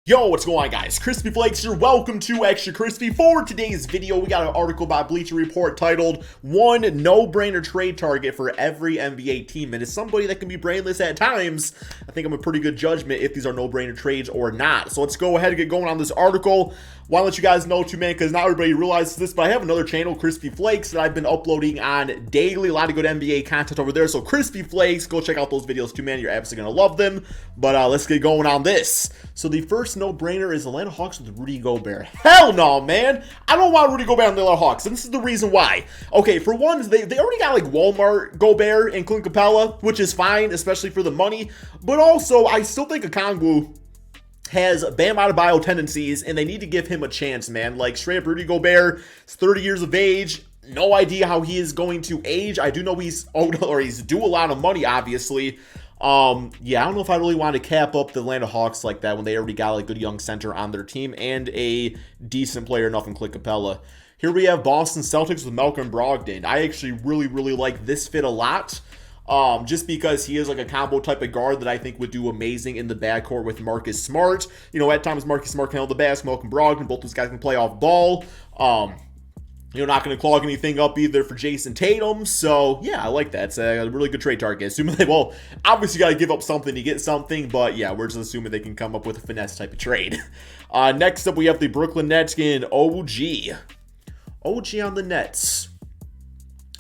Yo, what's going on, guys? Crispy Flakes here. Welcome to Extra Crispy. For today's video, we got an article by Bleacher Report titled "One No-Brainer Trade Target for Every NBA Team." And as somebody that can be brainless at times, I think I'm a pretty good judgment if these are no-brainer trades or not. So let's go ahead and get going on this article. Want to let you guys know too, man, because not everybody realizes this, but I have another channel, Crispy Flakes, that I've been uploading on daily. A lot of good NBA content over there. So Crispy Flakes, go check out those videos too, man. You're absolutely going to love them. But let's get going on this. So the first no-brainer is Atlanta Hawks with Rudy Gobert. Hell no, man. I don't want Rudy Gobert on the Atlanta Hawks, and this is the reason why. Okay, for one, they already got like Walmart Gobert and Clint Capella, which is fine, especially for the money. But also, I still think Okongwu has Bam Adebayo tendencies, and they need to give him a chance, man. Like, straight up Rudy Gobert is 30 years of age. No idea how he is going to age. I do know he's due a lot of money, obviously. Yeah, I don't know if I really want to cap up the Atlanta Hawks like that when they already got a good young center on their team and a decent player enough in Clint Capella. Here we have Boston Celtics with Malcolm Brogdon. I actually really like this fit a lot. Just because he is like a combo type of guard that I think would do amazing in the backcourt with Marcus Smart. You know, at times Marcus Smart can hold the basketball, Malcolm Brogdon, both those guys can play off ball. You're not going to clog anything up either for Jason Tatum. So, yeah, I like that. It's a really good trade target. Assuming they, well, obviously got to give up something to get something. But, yeah, we're just assuming they can come up with a finesse type of trade. Next up, we have the Brooklyn Nets getting OG. OG on the Nets.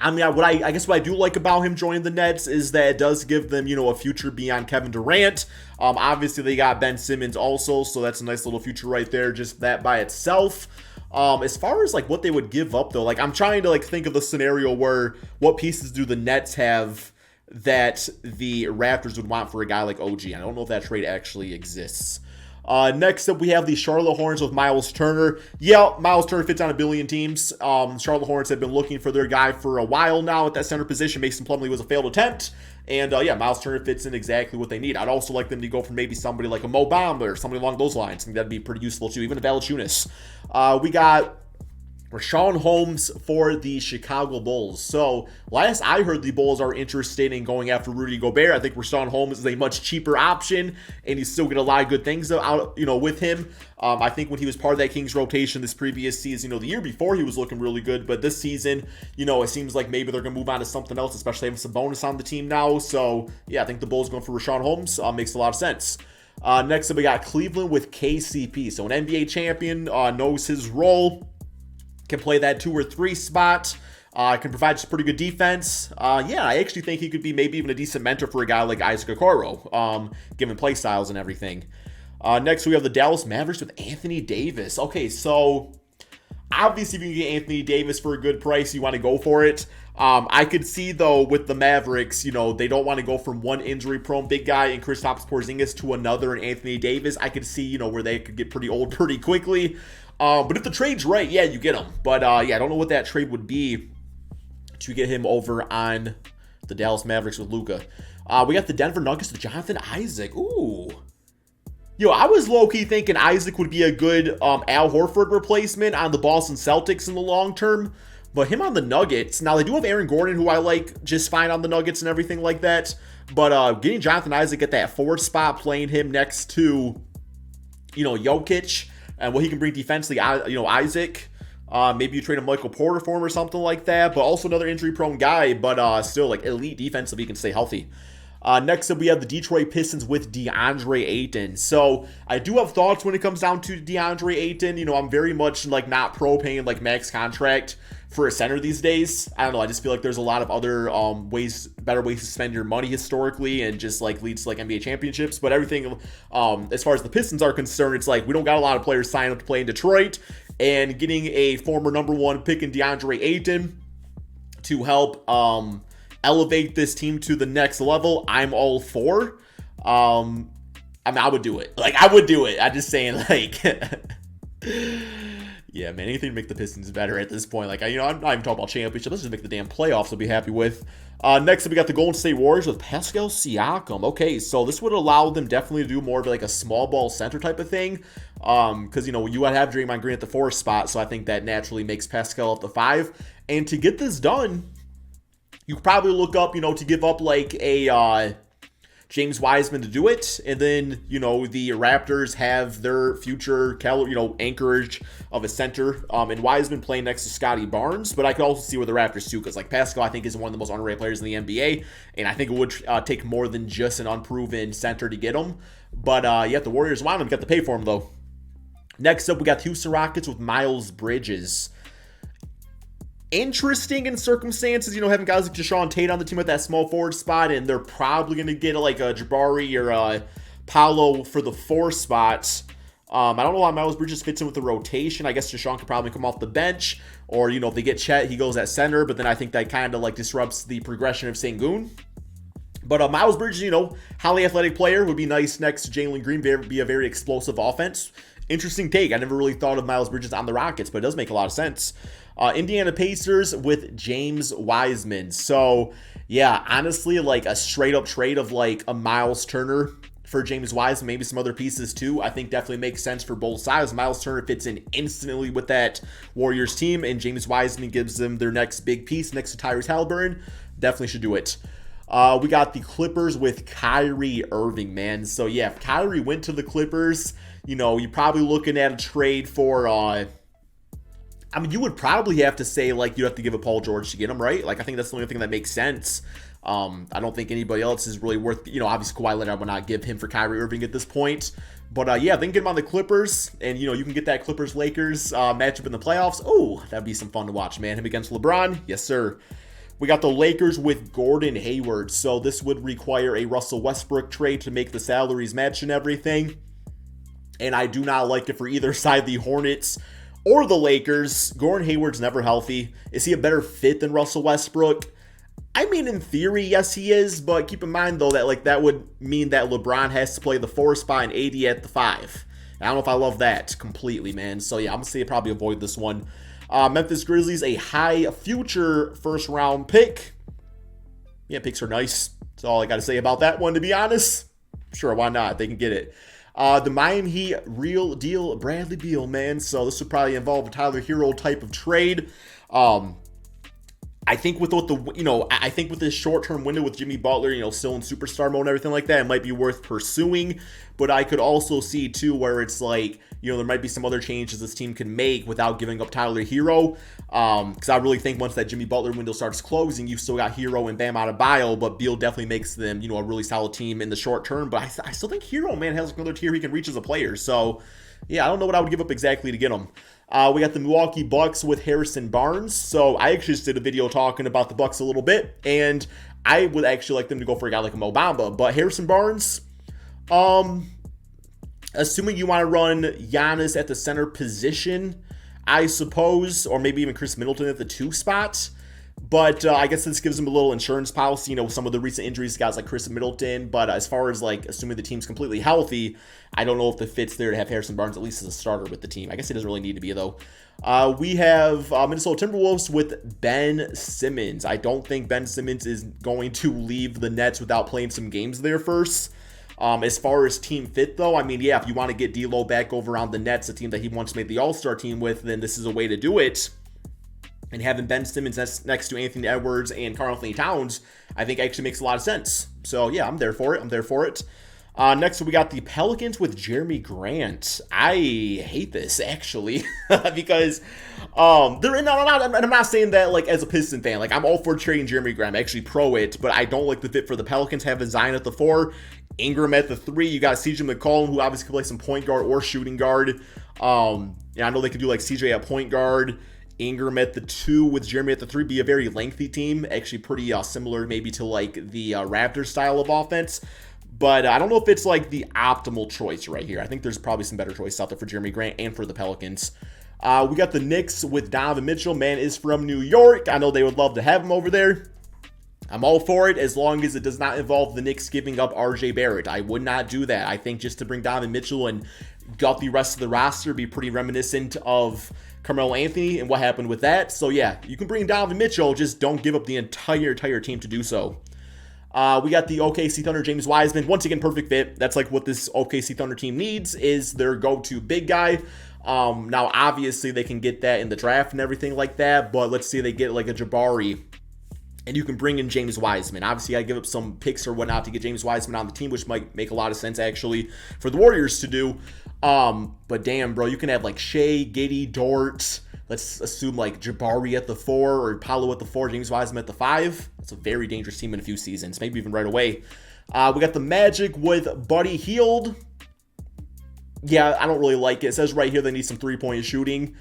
I mean, I guess what I do like about him joining the Nets is that it does give them, you know, a future beyond Kevin Durant. Obviously, they got Ben Simmons also, so that's a nice little future right there, just that by itself. As far as, like, what they would give up, though, like, I'm trying to, like, think of the scenario where what pieces do the Nets have that the Raptors would want for a guy like OG. I don't know if that trade actually exists. Next up, we have the Charlotte Hornets with Miles Turner. Yeah, Miles Turner fits on a billion teams. Charlotte Hornets have been looking for their guy for a while now at that center position. Mason Plumlee was a failed attempt. And, yeah, Miles Turner fits in exactly what they need. I'd also like them to go for maybe somebody like a Mo Bamba or somebody along those lines. I think that'd be pretty useful, too. Even a Valanciunas. We got Rashawn Holmes for the Chicago Bulls. So, last I heard, the Bulls are interested in going after Rudy Gobert. I think Rashawn Holmes is a much cheaper option, and he's still getting a lot of good things out, you know, with him. I think when he was part of that Kings rotation this previous season, you know, the year before he was looking really good, but this season, you know, it seems like maybe they're going to move on to something else, especially having some bonus on the team now. So, yeah, I think the Bulls going for Rashawn Holmes makes a lot of sense. Next up, we got Cleveland with KCP. So, an NBA champion knows his role. Can play that 2 or 3 spot, can provide just pretty good defense. Yeah, I actually think he could be maybe even a decent mentor for a guy like Isaac Okoro, given play styles and everything. Next, we have the Dallas Mavericks with Anthony Davis. Okay, so obviously if you can get Anthony Davis for a good price, you want to go for it. I could see, though, with the Mavericks, you know, they don't want to go from one injury-prone big guy in Kristaps Porzingis to another in Anthony Davis. I could see, you know, where they could get pretty old pretty quickly. But if the trade's right, yeah, you get him. But, yeah, I don't know what that trade would be to get him over on the Dallas Mavericks with Luka. We got the Denver Nuggets with Jonathan Isaac. Ooh. Yo, I was low-key thinking Isaac would be a good Al Horford replacement on the Boston Celtics in the long term. But him on the Nuggets, now they do have Aaron Gordon, who I like just fine on the Nuggets and everything like that. But getting Jonathan Isaac at that forward spot, playing him next to, you know, Jokic, and what he can bring defensively, you know, Isaac. Maybe you trade a Michael Porter for him or something like that. But also another injury-prone guy, but still, like, elite defensively, he can stay healthy. Next up, we have the Detroit Pistons with DeAndre Ayton. So, I do have thoughts when it comes down to DeAndre Ayton. You know, I'm very much, like, not pro-paying, like, max contract for a center these days. I don't know, I just feel like there's a lot of other better ways to spend your money historically and just, like, leads to, like, NBA championships. But everything, as far as the Pistons are concerned, it's like, we don't got a lot of players signed up to play in Detroit. And getting a former number 1 pick in DeAndre Ayton to help, elevate this team to the next level, I'm all for. I mean, I would do it. Like, I would do it. I'm just saying, like, yeah, man, anything to make the Pistons better at this point. Like, you know, I'm not even talking about championship. Let's just make the damn playoffs I'll be happy with. Next up, we got the Golden State Warriors with Pascal Siakam. Okay, so this would allow them definitely to do more of like a small ball center type of thing. Because, you know, you would have Draymond Green at the 4 spot, so I think that naturally makes Pascal up the 5. And to get this done, you could probably look up, you know, to give up like a James Wiseman to do it. And then, the Raptors have their future, anchorage of a center. And Wiseman playing next to Scotty Barnes. But I could also see where the Raptors too, because Pascal, I think, is one of the most underrated players in the NBA. And I think it would take more than just an unproven center to get him. But the Warriors want him, got to pay for him though. Next up, we got the Houston Rockets with Miles Bridges. Interesting in circumstances, having guys like Deshaun Tate on the team at that small forward spot, and they're probably going to get like a Jabari or a Paolo for the 4 spots. I don't know how Miles Bridges fits in with the rotation. I guess Deshaun could probably come off the bench, or, if they get Chet, he goes at center, but then I think that kind of disrupts the progression of Sengun. But Miles Bridges, highly athletic player, would be nice next to Jalen Green, be a very explosive offense. Interesting take. I never really thought of Miles Bridges on the Rockets, but it does make a lot of sense. Indiana Pacers with James Wiseman. So, yeah, honestly, a straight-up trade of, a Miles Turner for James Wiseman, maybe some other pieces too, I think definitely makes sense for both sides. Miles Turner fits in instantly with that Warriors team, and James Wiseman gives them their next big piece next to Tyrese Halliburton. Definitely should do it. We got the Clippers with Kyrie Irving, man. So, yeah, if Kyrie went to the Clippers, you're probably looking at a trade for, you would probably have to say, you have to give a Paul George to get him, right? I think that's the only thing that makes sense. I don't think anybody else is really worth, obviously Kawhi Leonard would not give him for Kyrie Irving at this point. But, yeah, then get him on the Clippers, and, you can get that Clippers-Lakers matchup in the playoffs. Oh, that'd be some fun to watch, man. Him against LeBron? Yes, sir. We got the Lakers with Gordon Hayward. So this would require a Russell Westbrook trade to make the salaries match and everything. And I do not like it for either side, the Hornets or the Lakers. Gordon Hayward's never healthy. Is he a better fit than Russell Westbrook? I mean, in theory, yes, he is. But keep in mind, though, that that would mean that LeBron has to play the 4 spot and AD at the 5. I don't know if I love that completely, man. So, yeah, I'm going to say probably avoid this one. Memphis Grizzlies, a high future first-round pick. Yeah, picks are nice. That's all I got to say about that one, to be honest. Sure, why not? They can get it. The Miami Heat, real deal Bradley Beal, man. So this would probably involve a Tyler Hero type of trade. I think with this short-term window with Jimmy Butler, still in superstar mode and everything like that, it might be worth pursuing. But I could also see, too, where it's there might be some other changes this team can make without giving up Tyler Hero. Because I really think once that Jimmy Butler window starts closing, you've still got Hero and Bam Adebayo, but Beal definitely makes them, a really solid team in the short term. But I still think Hero, man, has another tier he can reach as a player. So, yeah, I don't know what I would give up exactly to get him. We got the Milwaukee Bucks with Harrison Barnes. So I actually just did a video talking about the Bucks a little bit, and I would actually like them to go for a guy like a Mo Bamba. But Harrison Barnes, assuming you want to run Giannis at the center position, I suppose, or maybe even Chris Middleton at the 2 spot. But I guess this gives him a little insurance policy, with some of the recent injuries, guys like Chris Middleton. But as far as assuming the team's completely healthy, I don't know if the fit's there to have Harrison Barnes at least as a starter with the team. I guess he doesn't really need to be, though. We have Minnesota Timberwolves with Ben Simmons. I don't think Ben Simmons is going to leave the Nets without playing some games there first. As far as team fit, though, if you want to get D'Lo back over on the Nets, a team that he once made the All-Star team with, then this is a way to do it. And having Ben Simmons next to Anthony Edwards and Karl-Anthony Towns, I think actually makes a lot of sense. So, yeah, I'm there for it. Next, we got the Pelicans with Jeremy Grant. I hate this, actually, because I'm not saying that, as a Piston fan. I'm all for trading Jeremy Grant. I'm actually pro it, but I don't like the fit for the Pelicans. Having Zion at the 4, Ingram at the 3. You got CJ McCollum, who obviously can play some point guard or shooting guard. I know they could do, CJ at point guard, Ingram at the 2 with Jeremy at the 3, be a very lengthy team. Actually pretty similar maybe to the Raptors style of offense. But I don't know if it's the optimal choice right here. I think there's probably some better choices out there for Jeremy Grant and for the Pelicans. We got the Knicks with Donovan Mitchell. Man is from New York. I know they would love to have him over there. I'm all for it as long as it does not involve the Knicks giving up RJ Barrett. I would not do that. I think just to bring Donovan Mitchell and gut the rest of the roster be pretty reminiscent of Carmelo Anthony and what happened with that. So, yeah, you can bring Donovan Mitchell, just don't give up the entire team to do so. We got the OKC Thunder, James Wiseman. Once again, perfect fit. That's what this OKC Thunder team needs is their go-to big guy. Now, obviously, they can get that in the draft and everything like that, but let's say they get a Jabari and you can bring in James Wiseman. Obviously, I give up some picks or whatnot to get James Wiseman on the team, which might make a lot of sense, actually, for the Warriors to do. But damn, bro, you can have, like, Shea, Giddey, Dort. Let's assume, like, Jabari at the 4 or Paolo at the 4, James Wiseman at the 5. That's a very dangerous team in a few seasons, maybe even right away. We got the Magic with Buddy Hield. Yeah, I don't really like it. It says right here they need some three-point shooting.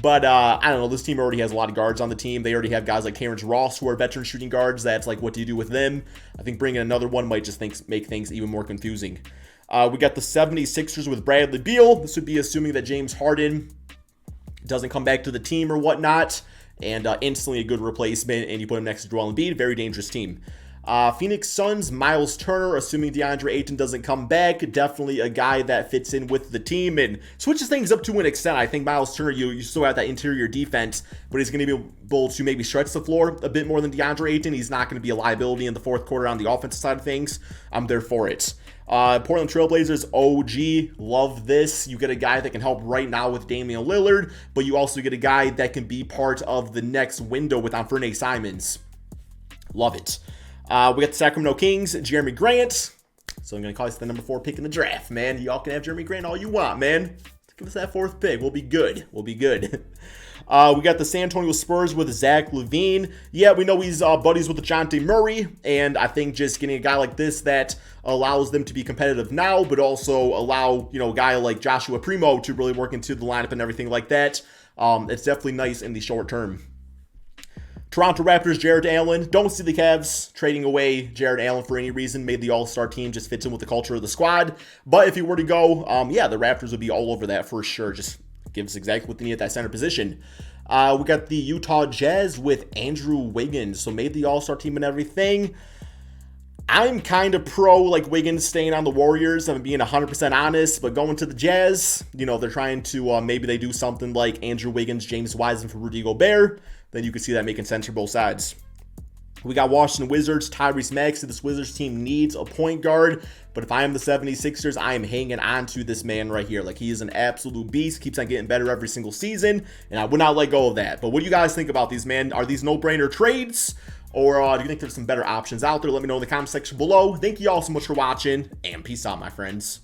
But I don't know. This team already has a lot of guards on the team. They already have guys like Terrence Ross, who are veteran shooting guards. That's like, what do you do with them? I think bringing another one might just make things even more confusing. We got the 76ers with Bradley Beal. This would be assuming that James Harden doesn't come back to the team or whatnot. And instantly a good replacement. And you put him next to Joel Embiid. Very dangerous team. Phoenix Suns, Miles Turner, assuming DeAndre Ayton doesn't come back. Definitely a guy that fits in with the team and switches things up to an extent. I think Miles Turner, you still have that interior defense, but he's going to be able to maybe stretch the floor a bit more than DeAndre Ayton. He's not going to be a liability in the fourth quarter on the offensive side of things. I'm there for it. Portland Trailblazers, OG, love this. You get a guy that can help right now with Damian Lillard, but you also get a guy that can be part of the next window with Anfernee Simons. Love it. We got the Sacramento Kings, Jeremy Grant. So I'm going to call this the number 4 pick in the draft, man. Y'all can have Jeremy Grant all you want, man. Give us that 4th pick. We'll be good. We'll be good. We got the San Antonio Spurs with Zach LaVine. Yeah, we know he's buddies with DeJounte Murray, and I think just getting a guy like this that allows them to be competitive now, but also allow, a guy like Joshua Primo to really work into the lineup and everything like that. It's definitely nice in the short term. Toronto Raptors, Jared Allen. Don't see the Cavs trading away Jared Allen for any reason. Made the All-Star team, just fits in with the culture of the squad. But if he were to go, yeah, the Raptors would be all over that for sure. Just gives exactly what they need at that center position. We got the Utah Jazz with Andrew Wiggins. So made the All-Star team and everything. I'm kind of pro like Wiggins staying on the Warriors. I'm being 100% honest, but going to the Jazz, they're trying to maybe they do something like Andrew Wiggins, James Wiseman for Rudy Gobert. Then you can see that making sense for both sides. We got Washington Wizards, Tyrese Maxey. This Wizards team needs a point guard, but if I am the 76ers, I am hanging on to this man right here. Like, he is an absolute beast, keeps on getting better every single season, and I would not let go of that. But what do you guys think about these, man? Are these no-brainer trades, or do you think there's some better options out there? Let me know in the comment section below. Thank you all so much for watching, and peace out, my friends.